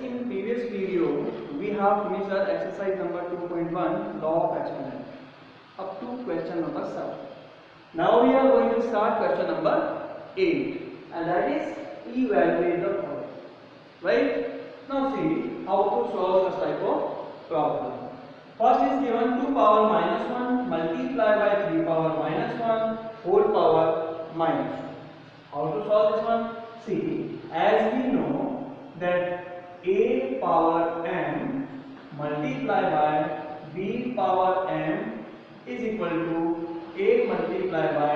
in previous video we have finished our exercise number 2.1 law of exponent up to question number 7. Now we are going to start question number 8, and that is evaluate the following. Right? Now see how to solve this type of problem. First is given 2 power minus 1 multiplied by 3 power minus 1 whole power minus 1. How to solve this one? See, as we know that a power m multiplied by b power m is equal to a multiplied by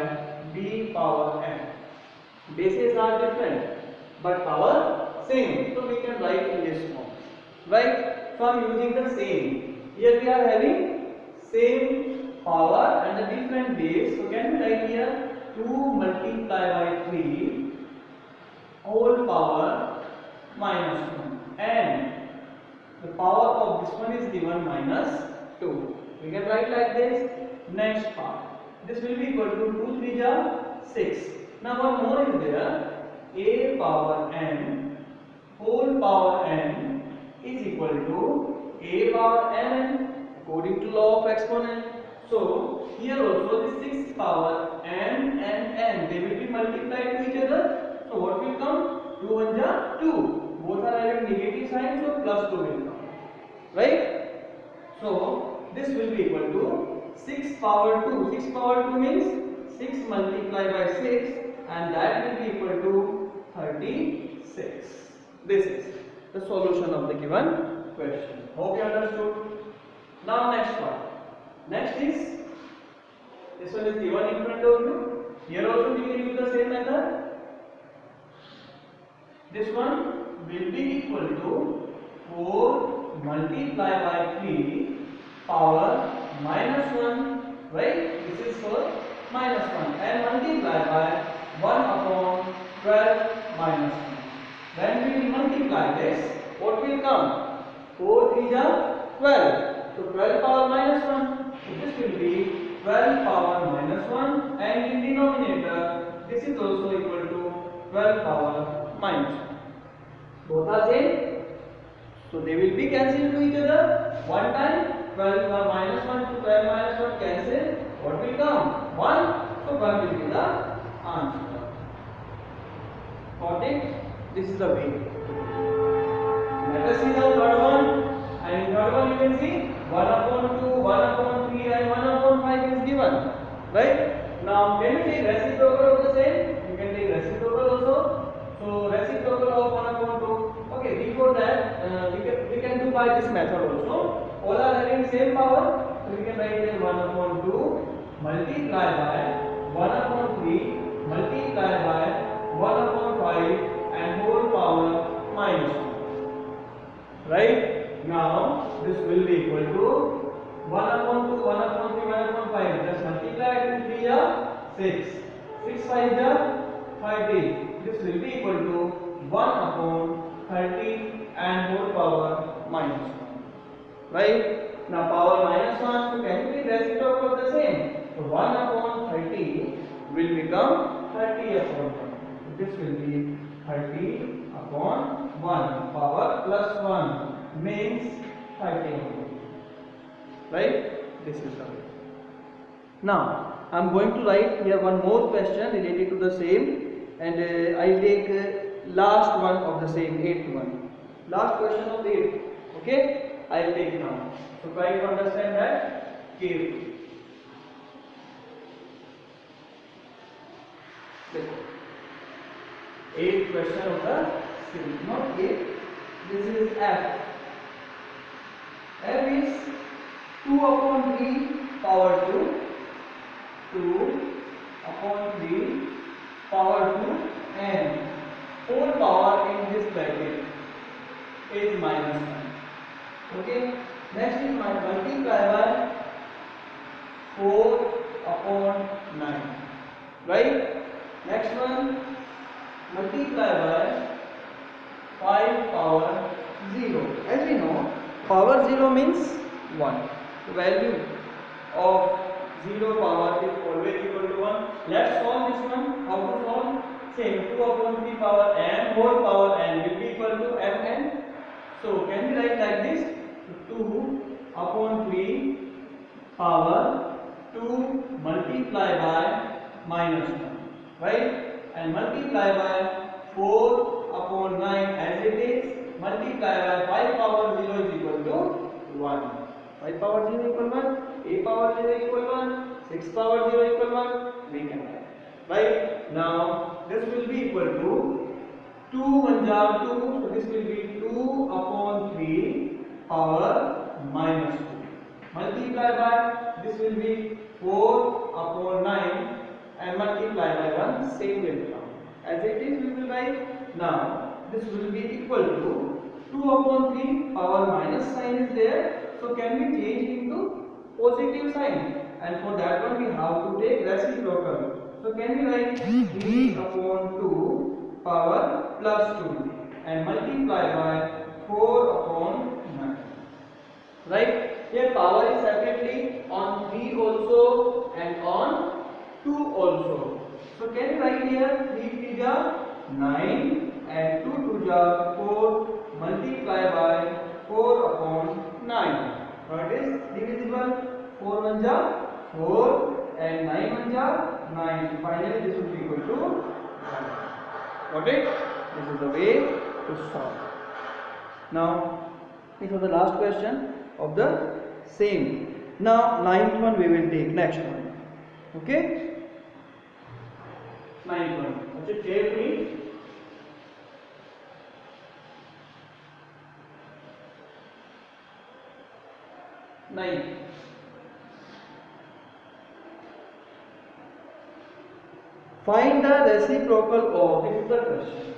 b power m. Bases are different but power same, so we can write in this form. Right? So I am using the same. Here we are having same power and a different base. So can we write here 2 multiplied by 3 whole power minus 1, and the power of this one is given minus 2. We can write like this. Next part, this will be equal to 2 3 are 6. Now one more is there, a power n whole power n is equal to a power mn according to law of exponent. So here also the 6 power n and n, they will be multiplied to each other. So what will come? 2 1 are 2. Both are having negative sign, so plus 2 will come. Right? So this will be equal to 6 power 2. 6 power 2 means 6 multiplied by 6, and that will be equal to 36. This is the solution of the given question. Hope you understood. Now next part. Next is, this one is given in front of you. Here also we can use the same method. This one will be equal to 4 multiplied by 3 power minus 1. Right? This is for minus 1, and multiplied by 1 upon 12 minus 1. When we will multiply this, what will come? 4 3 are 12. So 12 power minus 1. So this will be 12 power minus 1, and in denominator this is also equal to 12 power minus 1. Both are same, so they will be cancelled to each other. One time 12 power minus 1 to 12 minus 1 cancel. What will come? 1. So 1 will be the answer. Got it? This is the way. Let us see the third one. And in third one you can see 1 upon 2, 1 upon 3 and 1 upon 5 is given. Right? Now can you take reciprocal of the same? You can take reciprocal also. So reciprocal of 1 upon 2. Okay, before that we can do by this method also. All are having same power. So we can write here 1 upon 2 multiplied by 1 upon 3 multiplied by 1 upon 5 and whole power minus 1. Right? Now this will be equal to 1 upon 2, 1 upon 3, 1 upon 5. Just multiply it. 3 are 6. 6 5 are 30. This will be equal to 1 upon 30 and whole power minus 1. Right? Now power minus 1. So can we reciprocal of the same? So 1 upon 30 will become 30 upon 1. So this will be 30 upon 1. Power plus 1 means 30. Right? This is the way. Now I am going to write here one more question related to the same, and I will take last one of the same, 8th one. Last question of 8th. Okay? I will take now. So try to understand that carefully. Let's 8th question of the series. Not 8. This is F. F is 2 upon 3 power 2. 2 upon 3 power 2 and whole power in this bracket is minus 1. Okay. Next is my multiply by 4 upon 9. Right? Next one multiply by 5 power 0. As we know, power 0 means 1. The value of 0 power is always equal to 1. Let's solve this one. How to solve? Same, 2 upon 3 power n whole power n will be equal to mn. So can we write like this? So 2 upon 3 power 2 multiply by minus 1, right? And multiply by 4 upon 9 as it is, multiply by 5 power 0 is equal to 1. 5 power 0 equal 1, 8 power 0 equal 1, 6 power 0 equal 1, we can write. Right? Now this will be equal to 2 1 jar 2, so this will be 2 upon 3 power minus 2. Multiply by, this will be 4 upon 9 and multiply by 1, same will come. As it is, we will write. Now this will be equal to 2 upon 3 power minus sign is there, so can we change into positive sign, and for that one we have to take reciprocal. So can we write 3 upon 2 power plus 2 and multiply by 4 upon 9. Right? Here power is separately on 3 also and on 2 also. So can you write here 3 3 jar 9 and 2 2 jar 4 multiply by 4 upon 9. What is divisible? 4 1 jar 4 and 9 1 jar 9. So finally this will be equal to 1. Got it? This is the way to solve. Now this was the last question of the same. Now ninth one we will take next one. Okay? Ninth one. Watch it carefully. Ninth. Find the reciprocal of, this is the question.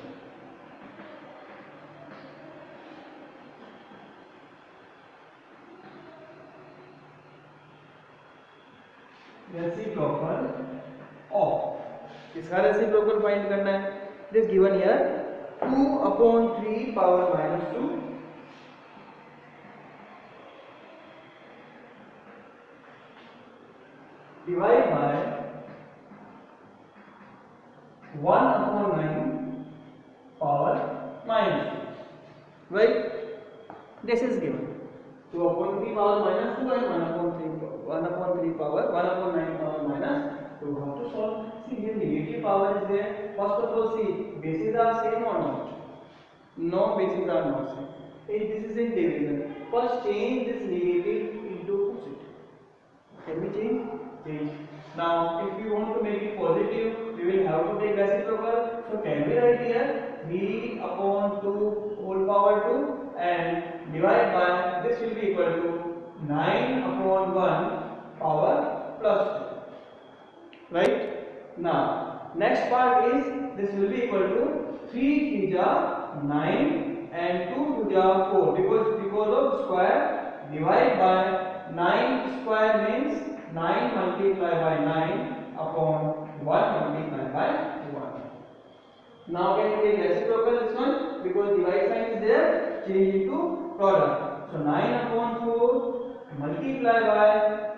Reciprocal of, इसका reciprocal find करना है. It is given here 2 upon 3 power minus 2 divide by 1 upon 9 power minus 2. Right? This is given 2 upon 3 power minus 2 and 1 upon 3 power 1 upon 9 power minus 2. How to solve? See, here negative power is there. First of all, see, bases are same or not? No, bases are not same. If this is in division, first change this negative into positive. Can we change? Change. Now, if we want to make it positive, we will have to take reciprocal. So, can we write here 3 upon 2 whole power 2 and divide by, this will be equal to 9 upon 1 power plus 2. Right? Now, next part is, this will be equal to 3 3 jar 9 and 2 2 jar 4 because of square, divide by 9 square means 9 multiplied by 9 upon 1 multiplied by 1. Now can we take reciprocal this one, because divide sign is there, change into product. So 9 upon 4 multiply by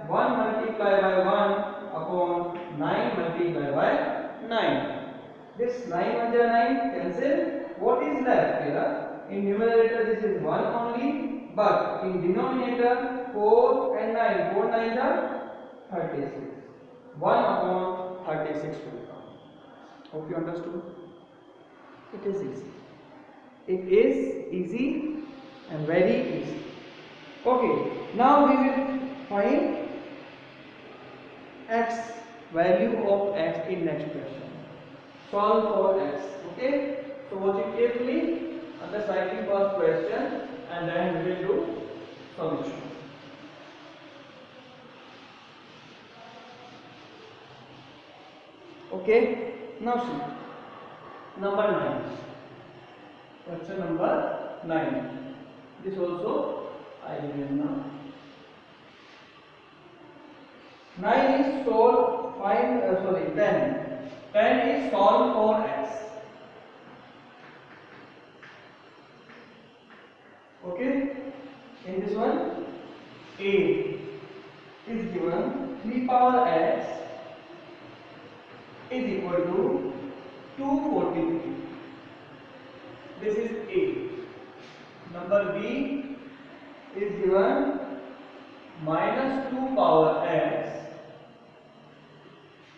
1 multiply by 1 upon 9 multiply by 9. This 9 1 9 cancel. What is left here? In numerator this is 1 only, but in denominator 4 and 9, 4 9 are 36. 1 upon 36 will come. Hope you understood. It is easy. It is easy and very easy. Okay, now we will find x, value of x in next question. Solve for x. Okay, so watch it carefully. Understanding first question and then we will do solution. Okay, now see number 9. Question number 9. This also I will now. 9 is solve, find, 10. 10 is solve for x. Okay, in this one, a is given 3 power x is equal to 243. This is a. number B is given minus 2 power x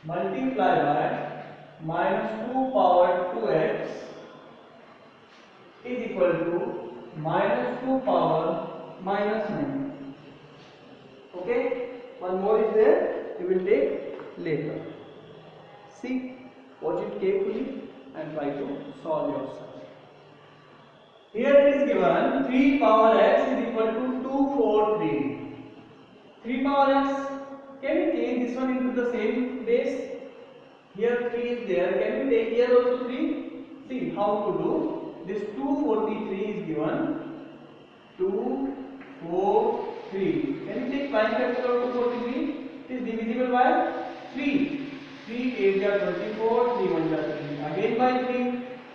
multiply by minus 2 power 2x is equal to minus 2 power minus 9. Okay, one more is there, we will take later. See, watch it carefully and try to solve yourself. Here it is given 3 power x is equal to 243. 3 power x, can we change this one into the same base? Here 3 is there, can we take here also 3? See how to do. This 243 is given 2, 4, 3. Can we take prime factor of 243? It is divisible by 3. 3 8 are 24, 3 1 are 3. Again by 3,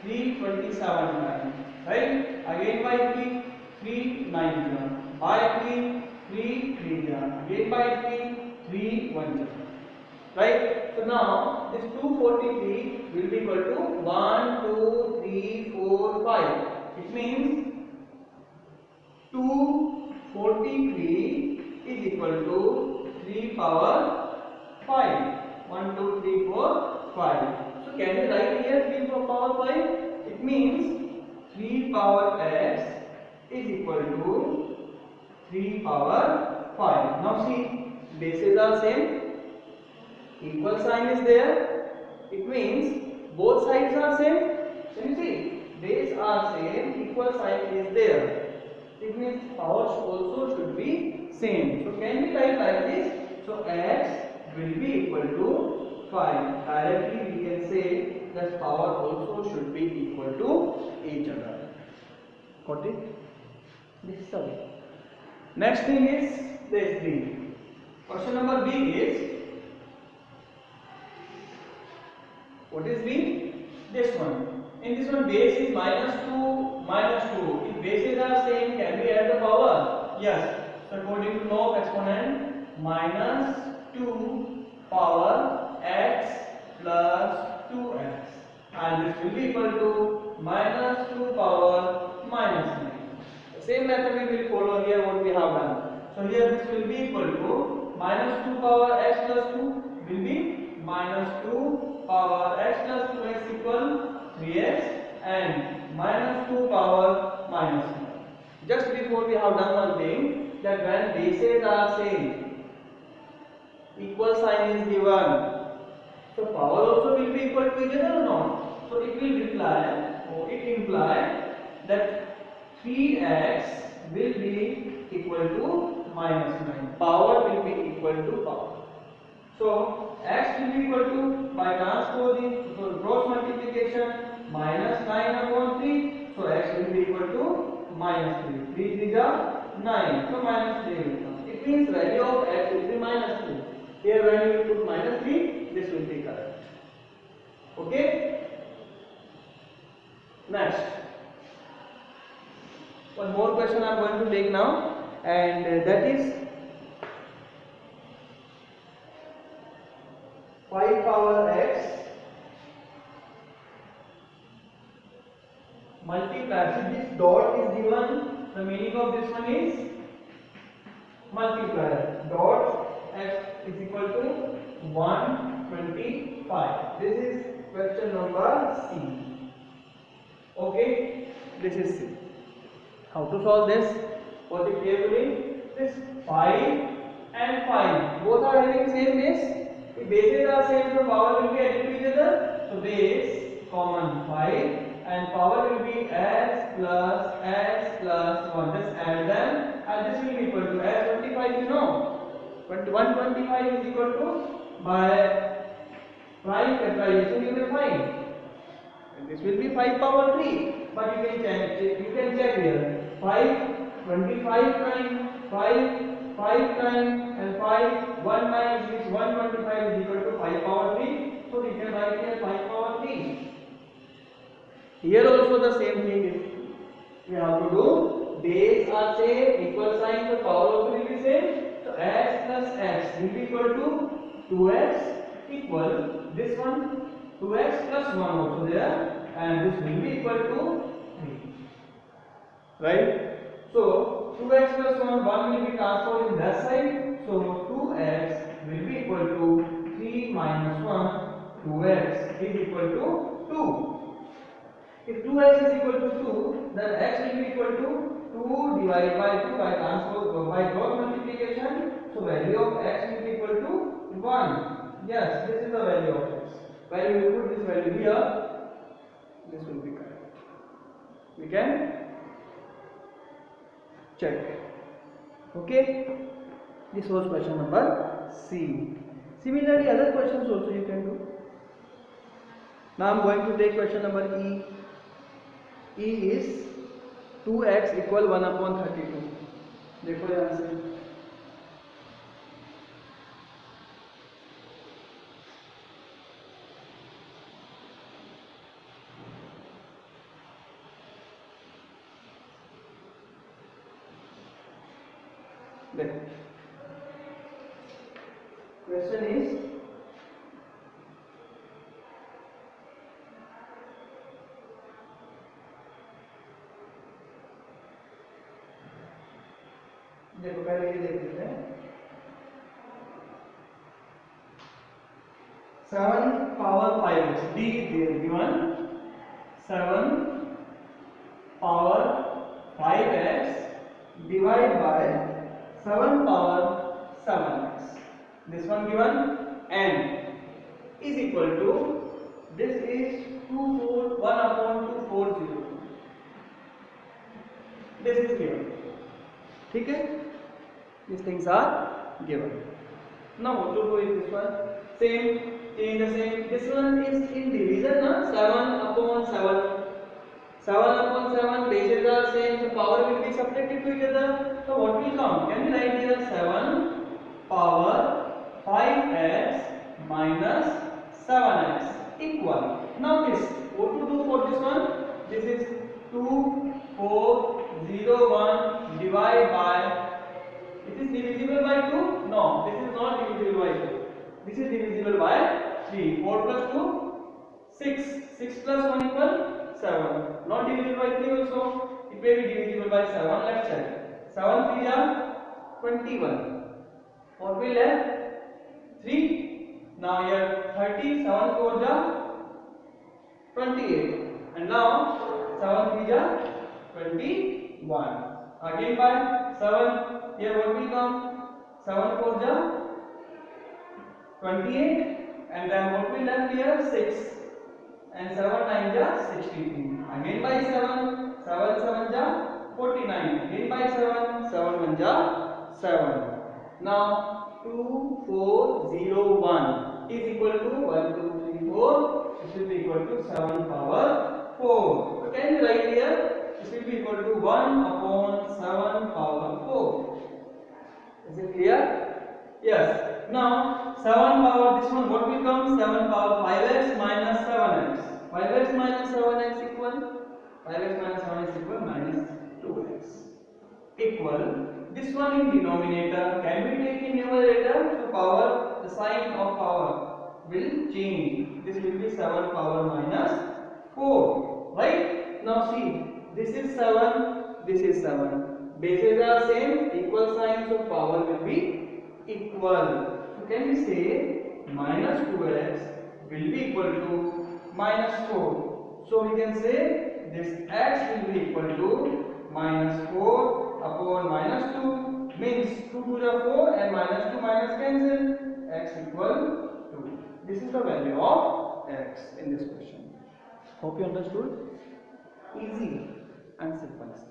3 27 times. Right? Again by 3, 3 9 by 3, 3 3 again by 3, 3 1. Right? So now this 243 will be equal to 1, 2, 3, 4, 5. It means 243 is equal to 3 power 5. 1, 2, 3, 4, 5. So can we write here 3 power 5? It means 3 power x is equal to 3 power 5. Now see, bases are same. Equal sign is there. It means both sides are same. Can you see? Base are same. Equal sign is there. It means powers also should be same. So can we write like this? So x will be equal to 5. Directly we can say that power also should be equal to each other. Got it? This is all. Next thing is this B. Question number B is, what is B? This one. In this one base is minus 2, minus 2. If bases are same, can we add the power? Yes. So according to law of exponent, minus 2 power x plus 2x. And this will be equal to minus 2 power minus 9. The same method we will follow here what we have done. So here this will be equal to minus 2 power x plus 2 will be minus 2 power x plus 2x equal 3x and minus 2 power minus 9. Just before we have done one thing, that when bases are same, equal sign is given. So power also will be equal to each other or not? So it will imply, or it implies that 3x will be equal to minus 9. Power will be equal to power. So x will be equal to, by transposing, so cross multiplication, minus 9 upon 3. So x will be equal to minus 3. 3 3 are 9. So minus 3 will come. It means value of x will be minus 3. Here when you will put minus 3, this will be correct. Okay? Next. One more question I am going to take now, and that is 5 power x multiply. This dot is given. The meaning of this one is multiplier. Dot x is equal to 125. This is question number C. Okay, this is C. How to solve this? Watch it carefully. This 5 and 5 both are having same base. If bases are same, so power will be added to each other. So base common 5 and power will be x plus 1. Just add them and this will be equal to x 25. You know, 125 is equal to, by prime factorization you will find, and this will be 5 power 3. But you can check here. 5, 25 times 5, 5 times and 5, 1 minus which 125 is equal to 5 power 3. So we can write here 5 power 3. Here also the same thing is we have to do. Base are same, equal sign, so power also will be same. So x plus x will be equal to 2x equal this one 2x plus 1 also there, and this will be equal to 3. Right? So 2x plus 1 will be transferred in that side. So 2x will be equal to 3 minus 1. 2x is equal to 2. If 2x is equal to 2, then x will be equal to 2 divided by 2 by transfer by cross multiplication. So value of x will be equal to 1. Yes, this is the value of x. When we put this value here, this will be correct. We can check. Okay, this was question number C. Similarly, other questions also you can do. Now I am going to take question number E. E is 2x equal 1 upon 32. देखो यहाँ से देखो question is देखो पहले ये देख लेते हैं 7 power 5x d is there given 7 power 5x divided by 7 power 7x. This one given n is equal to this is 1 upon 240. This is given. ठीक है, these things are given. Now what to do is this one same change the same. This one is in division na 7 upon 7. 7 upon 7 bases are same, so power will be subtracted to each other. So what will come? Can we write here 7 power 5x minus 7x equal. Now this what to do for this one? This is 2401 divided by, it is divisible by 2? No, this is not divisible by 2. This is divisible by 3. 4 plus 2, 6. 6 plus 1 equal 7. Not divisible by 3 also. It may be divisible by 7. Let's check. 7 3 are 21. What will left? 3. Now here 30. 7 4 are 28. And now 7 3 are 21. Again by 7. Here what will come? 7 4 are 28. And then what will left here? 6. And 7 9 are 63. Again by 7. 7 7 are 49. Again by 7. 7 1 are 7. Now 2 4 0 1 is equal to 1 2 3 4. This will be equal to 7 power 4. So can you write here? This will be equal to 1 upon 7 power 4. Is it clear? Yes. Now 7 power, this one what will come? 7 power 5x minus 7x. 5x minus 7x equal? 5x minus 7x equal minus 2x. Equal. This one in denominator can be taken in numerator. So power, the sign of power will change. This will be 7 power minus 4. Right? Now see. This is 7, this is 7. Bases are same, equal sign, so power will be equal. So can we say minus 2x will be equal to minus 4. So we can say this x will be equal to minus 4 upon minus 2. Means 2 to the 4 and minus 2 minus cancel. X equal 2. This is the value of x in this question. Hope you understood. Easy and simple step.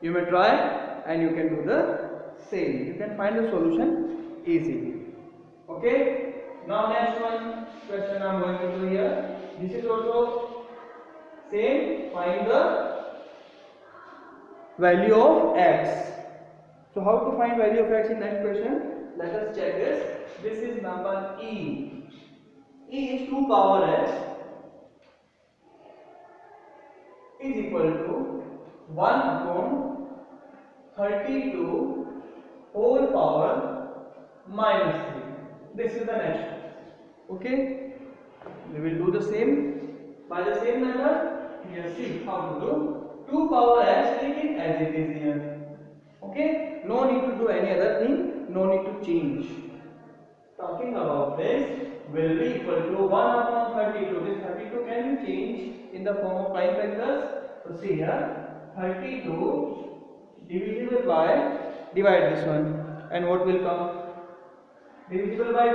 You may try and you can do the same. You can find the solution easily. Okay. Now next one question I am going to do here. This is also same. Find the value of x. So how to find value of x in next question? Let us check this. This is number E. E is 2 power x is equal to 1 upon 32 whole power minus 3. This is the next one. Okay. We will do the same by the same method. Here see how to do 2 power x, take it as it is here. Okay, no need to do any other thing, no need to change. Talking about this will be equal to 1 upon 32. This 32 can be changed in the form of prime factors. So see here, 32 divisible by, divide this one, and what will come? Divisible by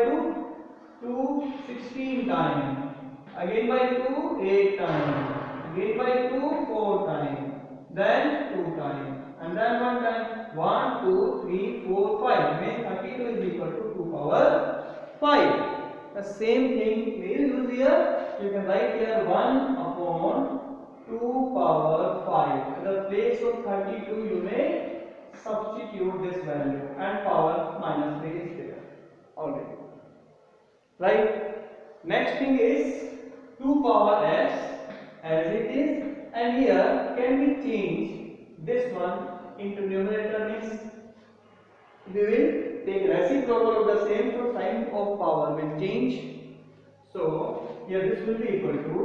2, 16 times. Again by 2, 8 times. Again by 2, 4 times. Then 2 times. And then 1 time. 1, 2, 3, 4, 5. Means 32 is equal to 2 power 5. The same thing we will use here. You can write here 1 upon 2 power 5. In the place of 32 you may substitute this value, and power minus 3 is there already. Right? Next thing is 2 power x as it is, and here can we change this one into numerator? Means we will take reciprocal of the same, so sign of power will change. So here this will be equal to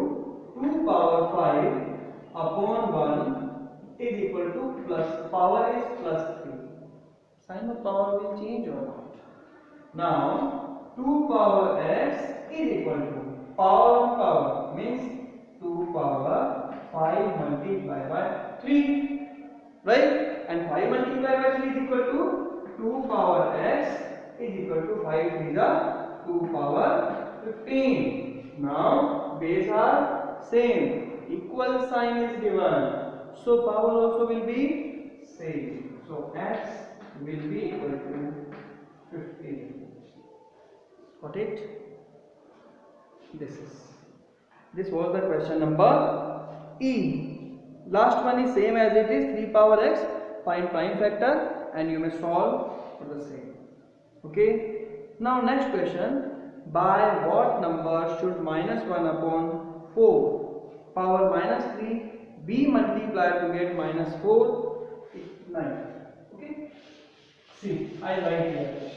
2 power 5 upon 1 is equal to plus, power is plus 3. Sign of power will change or not? Now 2 power x is equal to power on power, means 2 power 5 multiplied by 3, right? And 5 multiplied by 3 is equal to 2 power x is equal to 5 3 is 2 power 15. Now base are same, equal sign is given, so power also will be same. So x will be equal to 15. Got it? This was the question number E. Last one is same as it is, 3 power x, find prime factor, and you may solve for the same. Okay. Now next question, by what number should minus 1 upon 4 power minus 3 be multiplied to get minus 4? 9. Okay. See, I write here.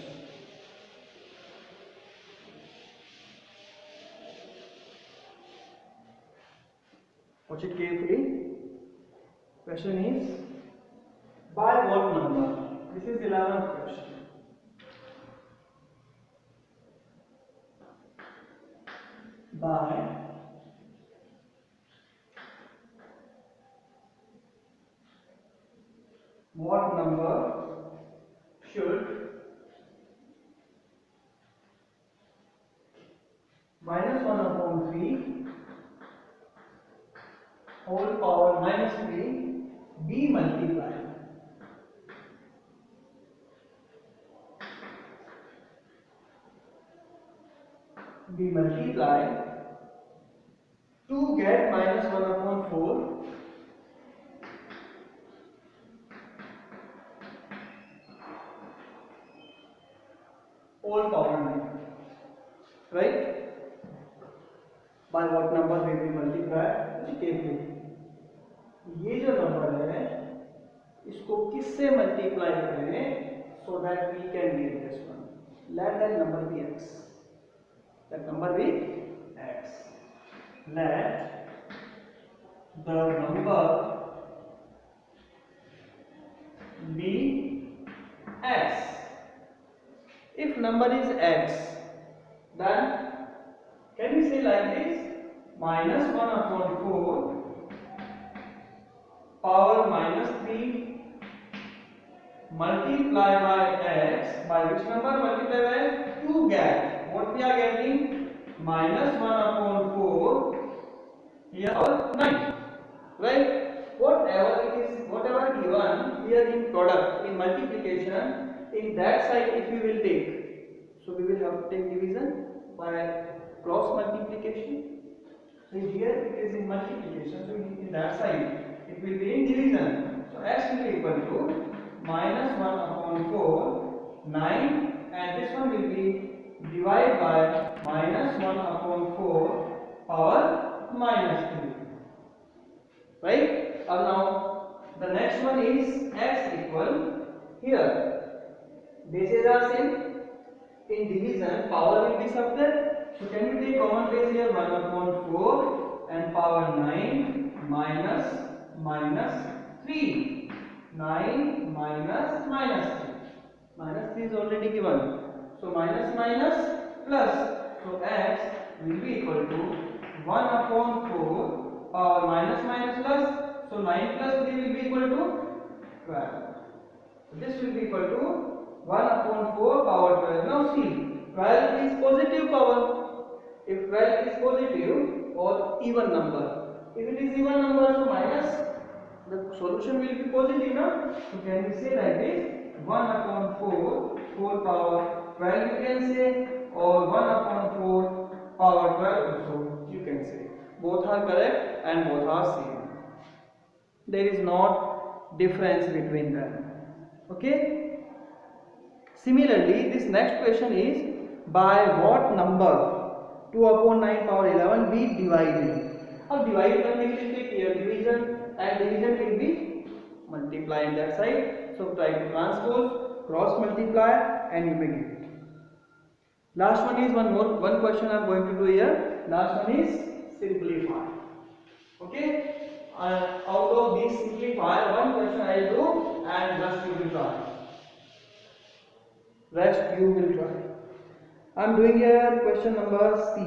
Watch it carefully. Question is, by what number? This is 11th question. By what number should minus 1 upon 3 whole power minus 3 be multiplied? Be multiplied to get minus 1 upon 4 whole power 9. Right? By what number we will multiply? carefully. ये जो number है इसको किससे multiply करें so that we can get this one? Let that number be x. That number be x. Let the number be x. If number is x, then can we say like this? Minus 1 upon 4 power minus 3 multiply by x, by which number multiply by 2 get. What we are getting? Minus 1 upon 4 here 9, right? Whatever it is, whatever given here in product, in multiplication, in that side if we will take, so we will have to take division by cross multiplication. So here it is in multiplication, so in that side it will be in division. So x will be equal to minus 1 upon 4, 9, and this one will be divided by minus 1 upon 4 power minus 3. Right? And now the next one is x equal, here bases are same, in division power will be subtracted. So can you take common base here? 1 upon 4 and power 9 minus minus 3. 9 minus minus 3. Minus 3 is already given. So minus minus plus. So x will be equal to 1 upon 4 power minus minus plus. So 9 plus 3 will be equal to 12. So this will be equal to 1 upon 4 power 12. Now see, 12 is positive power. If 12 is positive or even number. If it is even number, so minus, the solution will be positive, no? So can we say like this? 1 upon 4 power 12 you can say, or 1 upon 4 power 12 also you can say. Both are correct and both are same. There is not difference between them. Okay? Similarly, this next question is, by what number 2 upon 9 power 11 be divided? अब divide करने के लिए here division and division will be multiply in that side. So try to transpose, cross multiply, and you may get it. Last one is one question I am going to do here. Last one is simplify. Okay. Out of these simplify, one question I will do and rest you will try. Rest you will try. I am doing here question number C.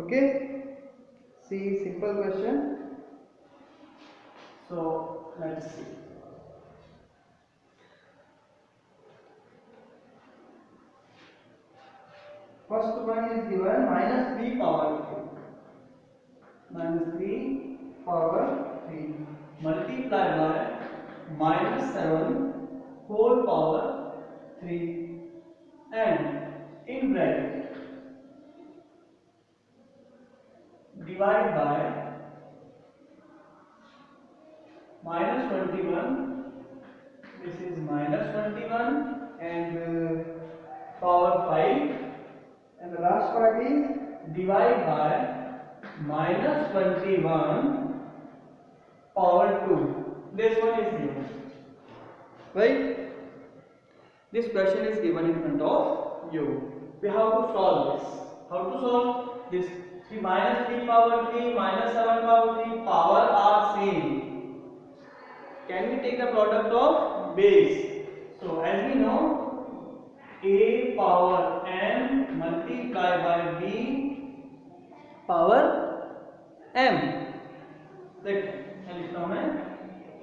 Okay. C, simple question. So let's see. First one is given minus 3 power 3. Minus 3 power 3 multiplied by minus 7 whole power 3 and in bracket divide by minus 21, this is minus 21 and power 5, and the last part is divide by minus 21 power 2. This one is given, right? This question is given in front of you. We have to solve this. How to solve this? 3 minus 3 power 3 minus 7 power 3 power are same. Can we take the product of base? So as we know, a power n multiplied by b power m. Right?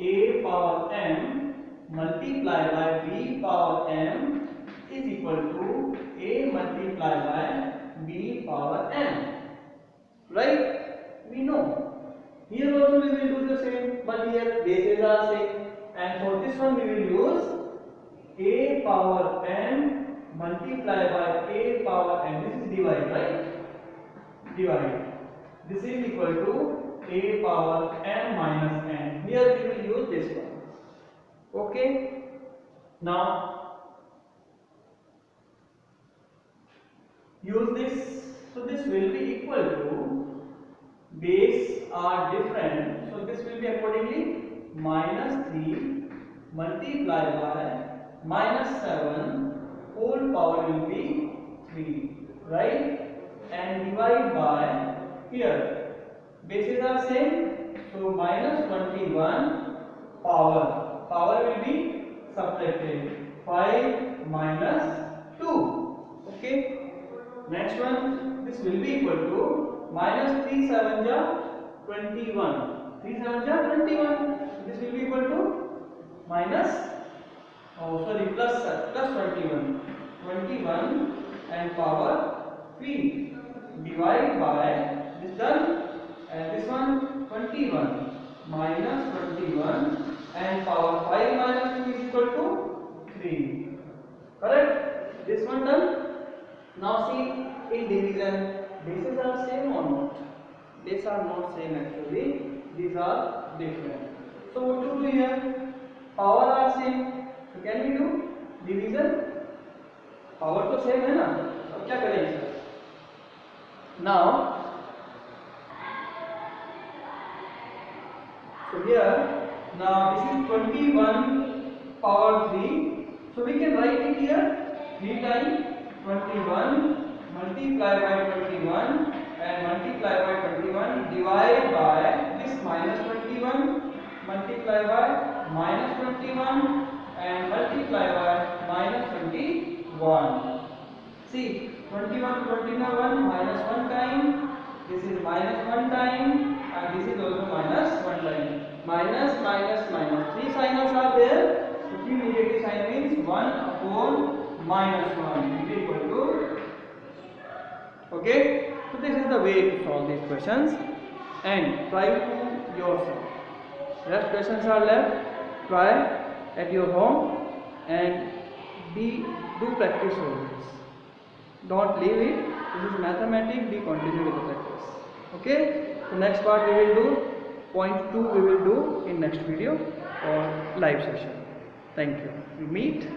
A power m multiplied by b power m is equal to a multiplied by b power m. Right? We know. Here also we will do the same, but here bases are same. And for this one we will use a power n multiplied by a power n. This is divide, right? Divide. This is equal to a power n minus n. Here we will use this one. Okay. Now use this. So this will be equal to, base are different, so this will be accordingly minus 3 multiplied by minus 7 whole power will be 3, right? And divide by, here bases are same, so minus 21 power will be subtracted, 5 minus 2. Okay. Next one, this will be equal to minus 3 7 ja 21. 3 7 ja 21. This will be equal to minus, plus 21. 21 and power 3. Divide by, this done, and this one 21 minus 21 and power 5 minus 2 is equal to 3. Correct? This one done. Now see, in division, bases are same or not? These are not same actually. These are different. So what to do here? Power are same. So can we do division? Power तो same है ना? अब क्या करेंगे sir? Now, so here, now this is 21 power 3. So we can write it here 3 times 21 multiplied by 21 and multiplied by 21 divide by this minus 21 multiply by minus 21 and multiply by minus 21. See, 21 to 21 minus 1 time, this is minus 1 time, and this is also minus 1 time. Minus, minus, minus. 3 signs are there. 3 negative sign means 1 upon minus 1 is equal to. Okay? So this is the way to solve these questions, and try to yourself. Rest questions are left. Try at your home and do practice always. Don't leave it. This is mathematics. Be continue with the practice. Okay? So next part we will do. Point 2 we will do in next video or live session. Thank you. We meet